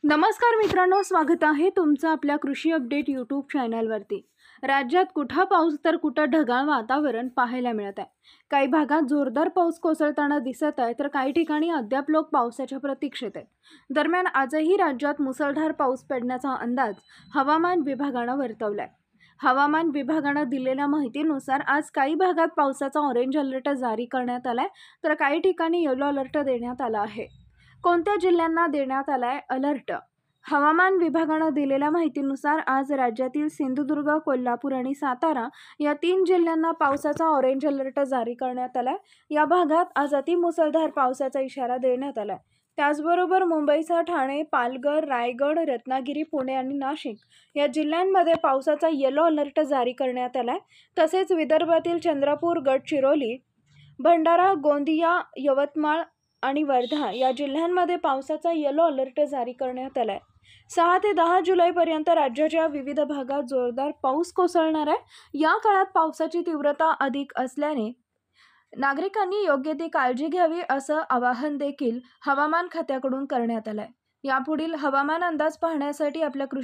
नमस्कार मित्रांनो, स्वागत आहे तुमचं आपल्या कृषी अपडेट यूट्यूब चॅनलवरती। राज्यात कुठं पाऊस तर कुठं ढगाळ वातावरण पाहायला मिळत आहे। काही भागात जोरदार पाऊस कोसळताना दिसत आहे, तर काही ठिकाणी अद्याप लोक पावसाच्या प्रतीक्षेत आहेत। दरम्यान आजही राज्यात मुसळधार पाऊस पडण्याचा अंदाज हवामान विभागानं वर्तवलाय। हवामान विभागानं दिलेल्या माहितीनुसार आज काही भागात पावसाचा ऑरेंज अलर्ट जारी करण्यात आलाय, तर काही ठिकाणी येलो अलर्ट देण्यात आला आहे। कोणत्या जिल्ह्यांना देण्यात आलाय अलर्ट? हवामान विभागानं दिलेल्या माहितीनुसार आज राज्यातील सिंधुदुर्ग, कोल्हापूर आणि सातारा या 3 जिल्ह्यांना पावसाचा ऑरेंज अलर्ट जारी करण्यात आलाय। या भागात आज अतिमुसळधार पावसाचा इशारा देण्यात आलाय। त्याचबरोबर मुंबईसह ठाणे, पालघर, रायगड, रत्नागिरी, पुणे आणि नाशिक या जिल्ह्यांमध्ये पावसाचा येलो अलर्ट जारी करण्यात आलाय। तसेच विदर्भातील चंद्रपूर, गडचिरोली, भंडारा, गोंदिया, यवतमाळ आणि वर्धा या जिल्ह्यांमध्ये पावसाचा येलो अलर्ट जारी करण्यात आलाय। 6 ते 10 जुलैपर्यंत राज्याच्या विविध भागात जोरदार पाऊस कोसळणार आहे। या काळात पावसाची तीव्रता अधिक असल्याने नागरिकांनी योग्य ती काळजी घ्यावी असं आवाहन देखील हवामान खात्याकडून करण्यात आलंय। यापुढील हवामान अंदाज पाहण्यासाठी आपल्या कृषी